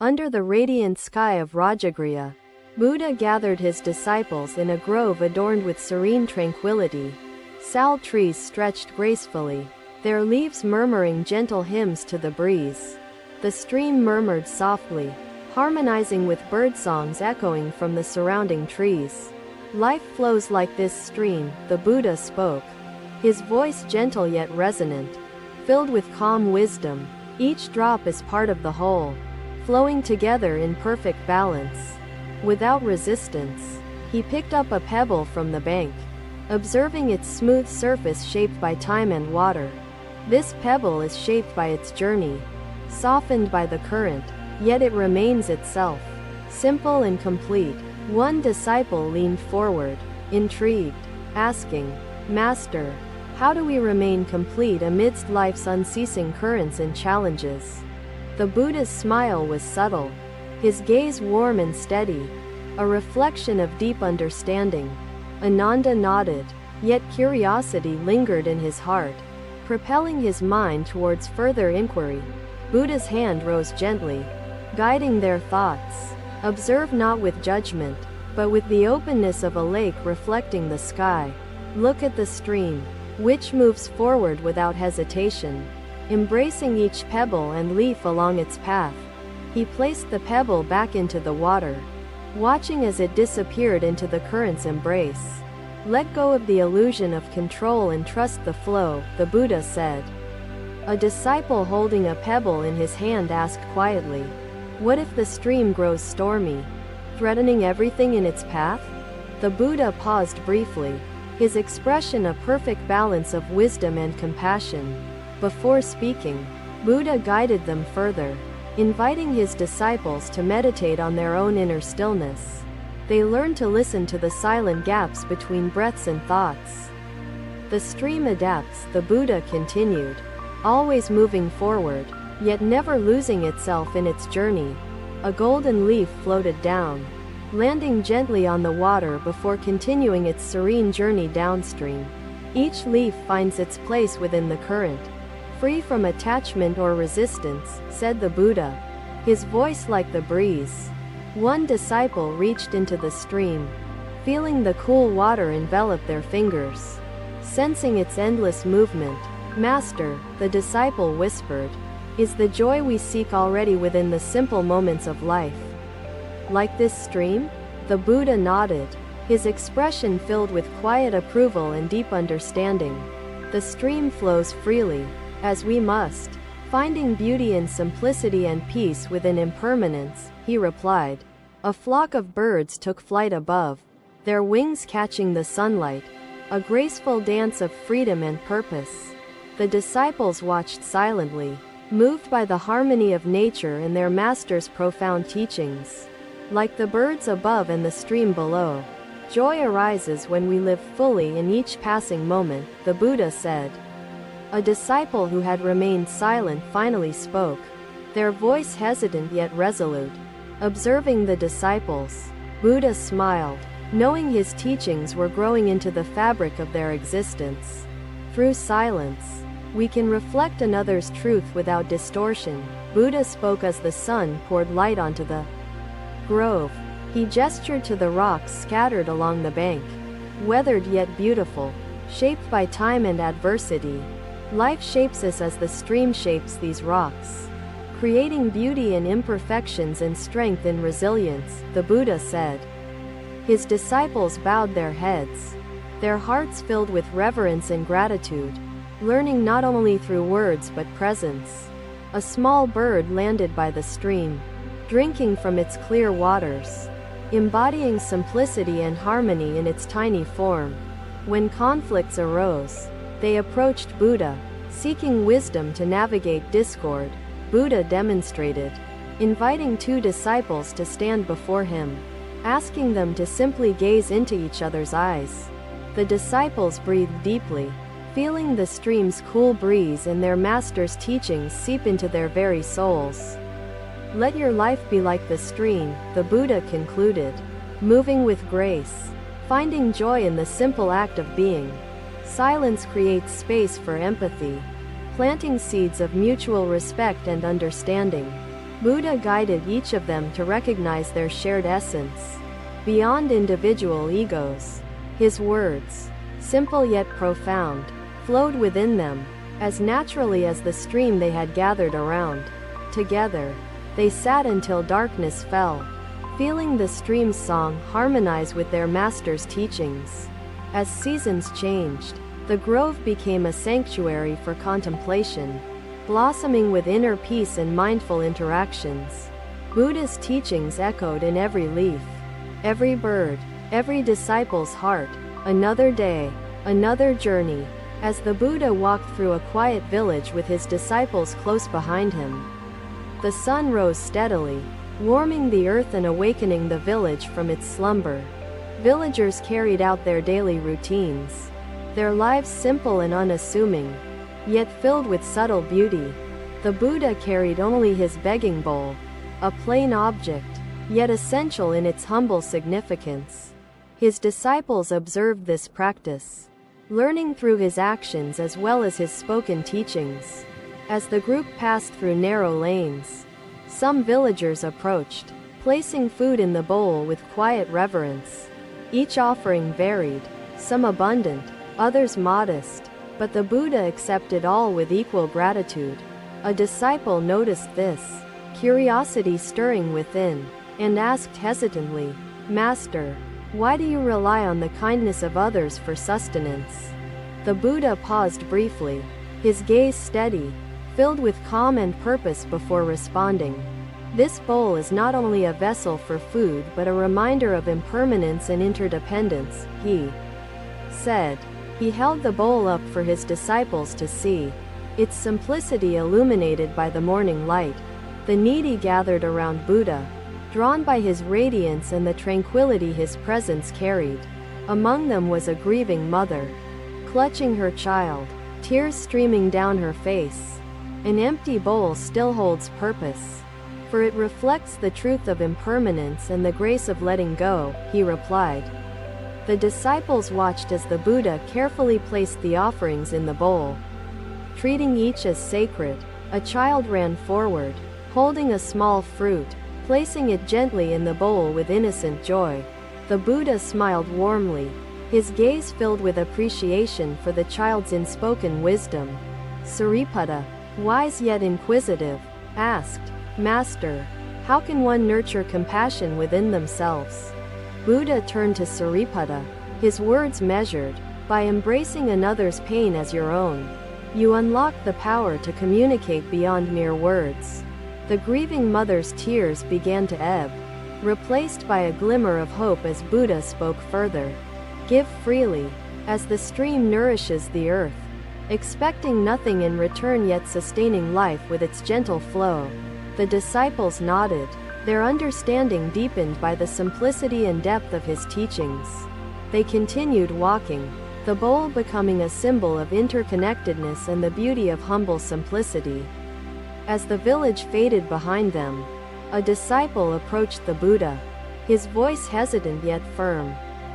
Under the radiant sky of Rajagriha, Buddha gathered his disciples in a grove adorned with serene tranquility. Sal trees stretched gracefully, their leaves murmuring gentle hymns to the breeze. The stream murmured softly, harmonizing with birdsongs echoing from the surrounding trees. Life flows like this stream, the Buddha spoke, his voice gentle yet resonant, filled with calm wisdom. Each drop is part of the whole, flowing together in perfect balance. Without resistance, he picked up a pebble from the bank, observing its smooth surface shaped by time and water. This pebble is shaped by its journey, softened by the current, yet it remains itself, simple and complete. One disciple leaned forward, intrigued, asking, "Master, how do we remain complete amidst life's unceasing currents and challenges?" The Buddha's smile was subtle, his gaze warm and steady, a reflection of deep understanding. Ananda nodded, yet curiosity lingered in his heart, propelling his mind towards further inquiry. Buddha's hand rose gently, guiding their thoughts. Observe not with judgment, but with the openness of a lake reflecting the sky. Look at the stream, which moves forward without hesitation, embracing each pebble and leaf along its path. He placed the pebble back into the water, watching as it disappeared into the current's embrace. Let go of the illusion of control and trust the flow, the Buddha said. A disciple holding a pebble in his hand asked quietly, "What if the stream grows stormy, threatening everything in its path?" The Buddha paused briefly, his expression a perfect balance of wisdom and compassion. Before speaking, Buddha guided them further, inviting his disciples to meditate on their own inner stillness. They learned to listen to the silent gaps between breaths and thoughts. The stream adapts, the Buddha continued, always moving forward, yet never losing itself in its journey. A golden leaf floated down, landing gently on the water before continuing its serene journey downstream. Each leaf finds its place within the current, free from attachment or resistance, said the Buddha, his voice like the breeze. One disciple reached into the stream, feeling the cool water envelop their fingers. Sensing its endless movement, "Master," the disciple whispered, "is the joy we seek already within the simple moments of life?" Like this stream? The Buddha nodded, his expression filled with quiet approval and deep understanding. The stream flows freely, as we must, finding beauty in simplicity and peace within impermanence, he replied. A flock of birds took flight above, their wings catching the sunlight, a graceful dance of freedom and purpose. The disciples watched silently, moved by the harmony of nature and their master's profound teachings. Like the birds above and the stream below, joy arises when we live fully in each passing moment, the Buddha said. A disciple who had remained silent finally spoke, their voice hesitant yet resolute. Observing the disciples, Buddha smiled, knowing his teachings were growing into the fabric of their existence. Through silence, we can reflect another's truth without distortion. Buddha spoke as the sun poured light onto the grove. He gestured to the rocks scattered along the bank, weathered yet beautiful, shaped by time and adversity. Life shapes us as the stream shapes these rocks, creating beauty in imperfections and strength in resilience, the Buddha said. His disciples bowed their heads, their hearts filled with reverence and gratitude, learning not only through words but presence. A small bird landed by the stream, drinking from its clear waters, embodying simplicity and harmony in its tiny form. When conflicts arose, they approached Buddha, seeking wisdom to navigate discord. Buddha demonstrated, inviting two disciples to stand before him, asking them to simply gaze into each other's eyes. The disciples breathed deeply, feeling the stream's cool breeze and their master's teachings seep into their very souls. Let your life be like the stream, the Buddha concluded, moving with grace, finding joy in the simple act of being. Silence creates space for empathy, planting seeds of mutual respect and understanding. Buddha guided each of them to recognize their shared essence, beyond individual egos. His words, simple yet profound, flowed within them, as naturally as the stream they had gathered around. Together, they sat until darkness fell, feeling the stream's song harmonize with their master's teachings. As seasons changed, the grove became a sanctuary for contemplation, blossoming with inner peace and mindful interactions. Buddha's teachings echoed in every leaf, every bird, every disciple's heart. Another day, another journey. As the Buddha walked through a quiet village with his disciples close behind him, the sun rose steadily, warming the earth and awakening the village from its slumber. Villagers carried out their daily routines, their lives simple and unassuming, yet filled with subtle beauty. The Buddha carried only his begging bowl, a plain object, yet essential in its humble significance. His disciples observed this practice, learning through his actions as well as his spoken teachings. As the group passed through narrow lanes, some villagers approached, placing food in the bowl with quiet reverence. Each offering varied, some abundant, others modest, but the Buddha accepted all with equal gratitude. A disciple noticed this, curiosity stirring within, and asked hesitantly, "Master, why do you rely on the kindness of others for sustenance?" The Buddha paused briefly, his gaze steady, filled with calm and purpose before responding. "This bowl is not only a vessel for food but a reminder of impermanence and interdependence," he said. He held the bowl up for his disciples to see, its simplicity illuminated by the morning light. The needy gathered around Buddha, drawn by his radiance and the tranquility his presence carried. Among them was a grieving mother, clutching her child, tears streaming down her face. An empty bowl still holds purpose, for it reflects the truth of impermanence and the grace of letting go, he replied. The disciples watched as the Buddha carefully placed the offerings in the bowl, treating each as sacred. A child ran forward, holding a small fruit, placing it gently in the bowl with innocent joy. The Buddha smiled warmly, his gaze filled with appreciation for the child's unspoken wisdom. Sariputta, wise yet inquisitive, asked, "Master, how can one nurture compassion within themselves?" Buddha turned to Sariputta, his words measured. "By embracing another's pain as your own, you unlock the power to communicate beyond mere words." The grieving mother's tears began to ebb, replaced by a glimmer of hope as Buddha spoke further. "Give freely, as the stream nourishes the earth, expecting nothing in return yet sustaining life with its gentle flow." The disciples nodded, their understanding deepened by the simplicity and depth of his teachings. They continued walking, the bowl becoming a symbol of interconnectedness and the beauty of humble simplicity. As the village faded behind them, a disciple approached the Buddha, his voice hesitant yet firm.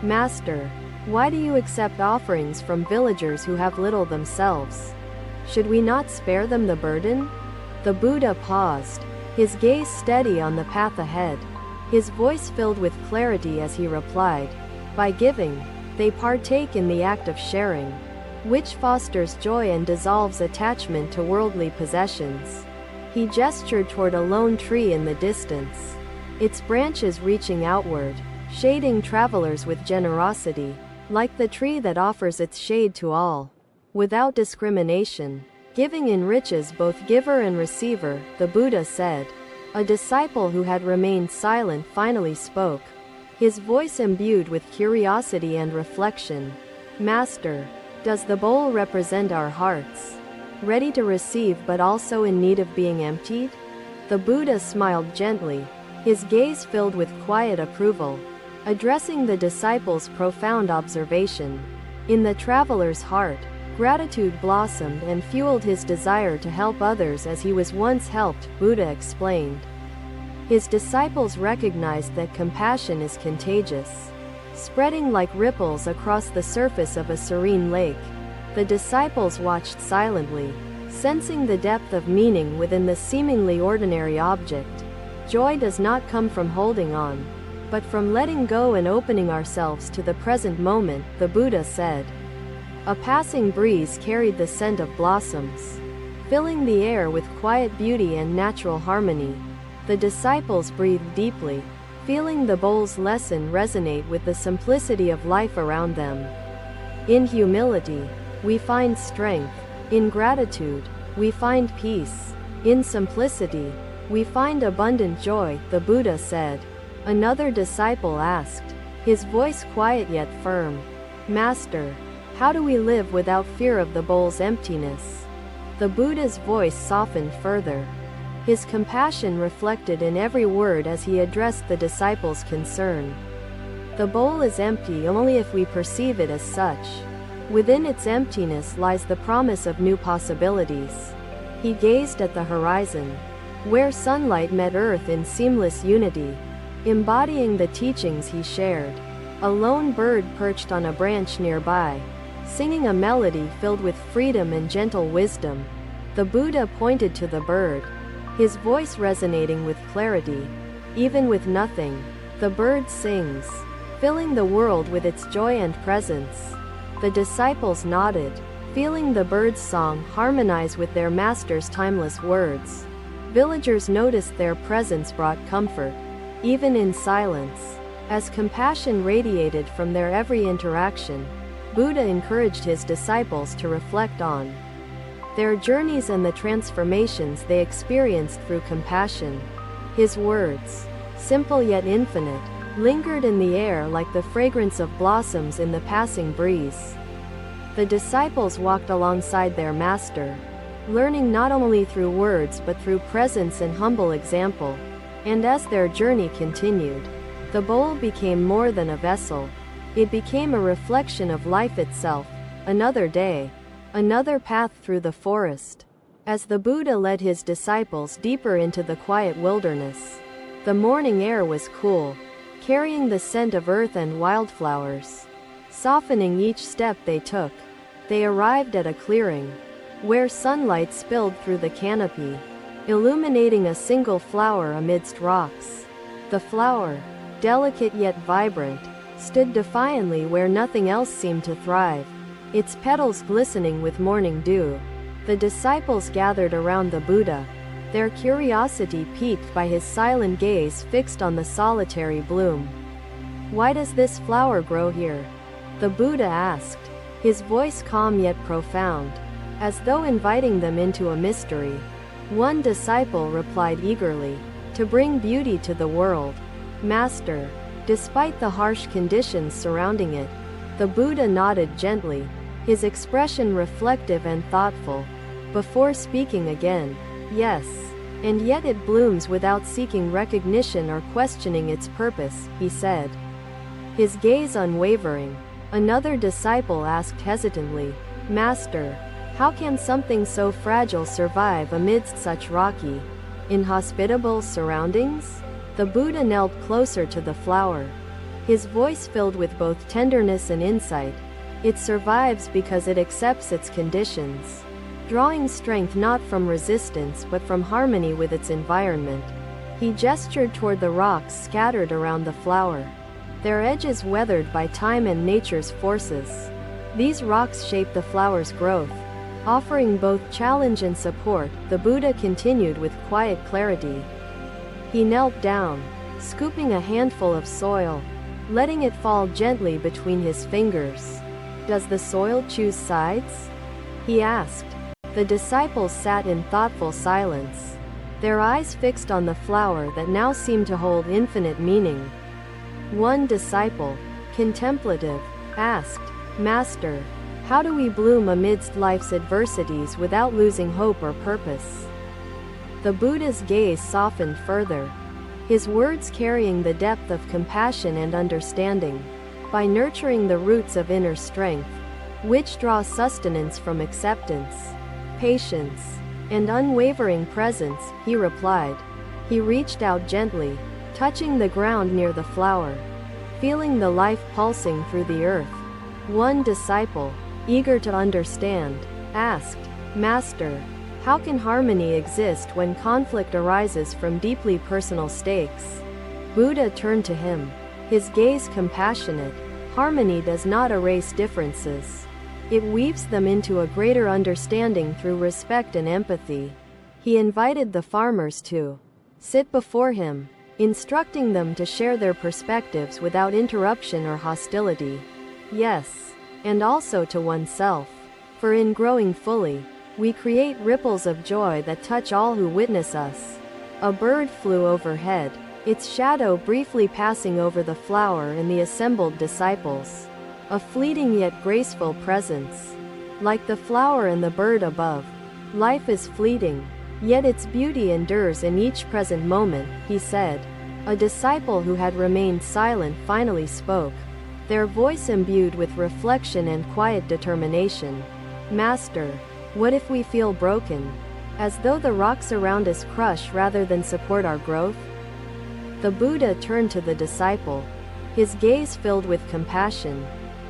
"Master, why do you accept offerings from villagers who have little themselves? Should we not spare them the burden?" The Buddha paused, his gaze steady on the path ahead, his voice filled with clarity as he replied, "By giving, they partake in the act of sharing, which fosters joy and dissolves attachment to worldly possessions." He gestured toward a lone tree in the distance, its branches reaching outward, shading travelers with generosity, like the tree that offers its shade to all, without discrimination. "Giving enriches both giver and receiver," the Buddha said. A disciple who had remained silent finally spoke, his voice imbued with curiosity and reflection. "Master, does the bowl represent our hearts, ready to receive but also in need of being emptied?" The Buddha smiled gently, his gaze filled with quiet approval, addressing the disciple's profound observation. In the traveler's heart, gratitude blossomed and fueled his desire to help others as he was once helped, Buddha explained. His disciples recognized that compassion is contagious, spreading like ripples across the surface of a serene lake. The disciples watched silently, sensing the depth of meaning within the seemingly ordinary object. Joy does not come from holding on, but from letting go and opening ourselves to the present moment, the Buddha said. A passing breeze carried the scent of blossoms, filling the air with quiet beauty and natural harmony. The disciples breathed deeply, feeling the bowl's lesson resonate with the simplicity of life around them. In humility, we find strength. In gratitude, we find peace. In simplicity, we find abundant joy, the Buddha said. Another disciple asked, his voice quiet yet firm, Master, how do we live without fear of the bowl's emptiness? The Buddha's voice softened further. His compassion reflected in every word as he addressed the disciples' concern. The bowl is empty only if we perceive it as such. Within its emptiness lies the promise of new possibilities. He gazed at the horizon, where sunlight met earth in seamless unity, embodying the teachings he shared. A lone bird perched on a branch nearby, singing a melody filled with freedom and gentle wisdom. The Buddha pointed to the bird, his voice resonating with clarity. Even with nothing, the bird sings, filling the world with its joy and presence. The disciples nodded, feeling the bird's song harmonize with their master's timeless words. Villagers noticed their presence brought comfort, even in silence. As compassion radiated from their every interaction, Buddha encouraged his disciples to reflect on their journeys and the transformations they experienced through compassion. His words, simple yet infinite, lingered in the air like the fragrance of blossoms in the passing breeze. The disciples walked alongside their master, learning not only through words but through presence and humble example. And as their journey continued, the bowl became more than a vessel. It became a reflection of life itself. Another day, another path through the forest. As the Buddha led his disciples deeper into the quiet wilderness, the morning air was cool, carrying the scent of earth and wildflowers. Softening each step they took, they arrived at a clearing, where sunlight spilled through the canopy, illuminating a single flower amidst rocks. The flower, delicate yet vibrant, stood defiantly where nothing else seemed to thrive, its petals glistening with morning dew. The disciples gathered around the Buddha, their curiosity piqued by his silent gaze fixed on the solitary bloom. Why does this flower grow here? The Buddha asked, his voice calm yet profound, as though inviting them into a mystery. One disciple replied eagerly, to bring beauty to the world. Master, despite the harsh conditions surrounding it. The Buddha nodded gently, his expression reflective and thoughtful. Before speaking again, yes, and yet it blooms without seeking recognition or questioning its purpose, he said, his gaze unwavering. Another disciple asked hesitantly, Master, how can something so fragile survive amidst such rocky, inhospitable surroundings? The Buddha knelt closer to the flower, his voice filled with both tenderness and insight. It survives because it accepts its conditions, drawing strength not from resistance but from harmony with its environment. He gestured toward the rocks scattered around the flower, their edges weathered by time and nature's forces. These rocks shape the flower's growth, offering both challenge and support. The Buddha continued with quiet clarity. He knelt down, scooping a handful of soil, letting it fall gently between his fingers. Does the soil choose sides? He asked. The disciples sat in thoughtful silence, their eyes fixed on the flower that now seemed to hold infinite meaning. One disciple, contemplative, asked, Master, how do we bloom amidst life's adversities without losing hope or purpose? The Buddha's gaze softened further, his words carrying the depth of compassion and understanding. By nurturing the roots of inner strength, which draw sustenance from acceptance, patience, and unwavering presence, he replied. He reached out gently, touching the ground near the flower, feeling the life pulsing through the earth. One disciple, eager to understand, asked, Master, How can harmony exist when conflict arises from deeply personal stakes? Buddha turned to him, his gaze compassionate. Harmony does not erase differences. It weaves them into a greater understanding through respect and empathy. He invited the farmers to sit before him, instructing them to share their perspectives without interruption or hostility. Yes, and also to oneself. For in growing fully, we create ripples of joy that touch all who witness us. A bird flew overhead, its shadow briefly passing over the flower and the assembled disciples. A fleeting yet graceful presence. Like the flower and the bird above, life is fleeting, yet its beauty endures in each present moment, he said. A disciple who had remained silent finally spoke, their voice imbued with reflection and quiet determination. Master, what if we feel broken? As though the rocks around us crush rather than support our growth? The Buddha turned to the disciple, his gaze filled with compassion,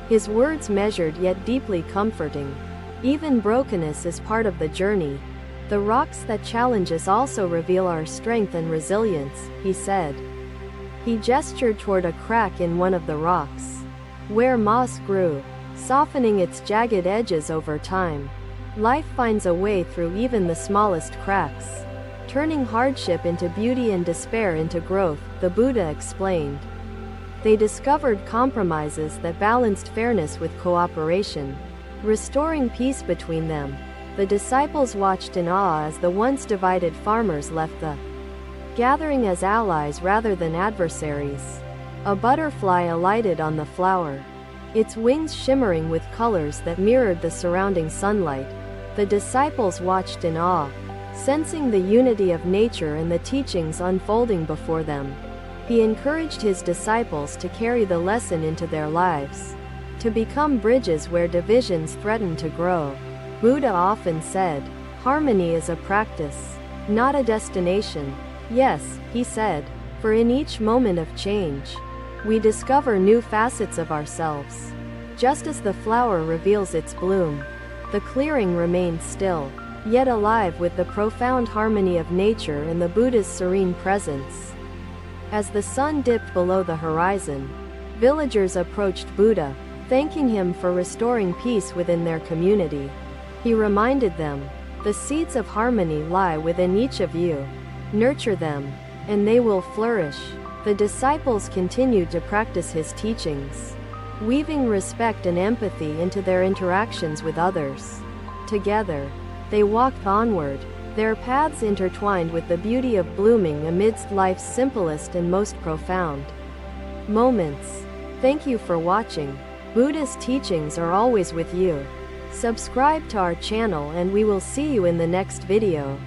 his words measured yet deeply comforting. Even brokenness is part of the journey. The rocks that challenge us also reveal our strength and resilience, he said. He gestured toward a crack in one of the rocks, where moss grew, softening its jagged edges over time. Life finds a way through even the smallest cracks, turning hardship into beauty and despair into growth, the Buddha explained. They discovered compromises that balanced fairness with cooperation, restoring peace between them. The disciples watched in awe as the once divided farmers left the gathering as allies rather than adversaries. A butterfly alighted on the flower, its wings shimmering with colors that mirrored the surrounding sunlight. The disciples watched in awe, sensing the unity of nature and the teachings unfolding before them. He encouraged his disciples to carry the lesson into their lives, to become bridges where divisions threaten to grow. Buddha often said, harmony is a practice, not a destination. Yes, he said, for in each moment of change, we discover new facets of ourselves. Just as the flower reveals its bloom, the clearing remains still, yet alive with the profound harmony of nature and the Buddha's serene presence. As the sun dipped below the horizon, villagers approached Buddha, thanking him for restoring peace within their community. He reminded them, the seeds of harmony lie within each of you. Nurture them, and they will flourish. The disciples continued to practice his teachings, weaving respect and empathy into their interactions with others. Together, they walked onward, their paths intertwined with the beauty of blooming amidst life's simplest and most profound moments. Thank you for watching. Buddha's teachings are always with you. Subscribe to our channel and we will see you in the next video.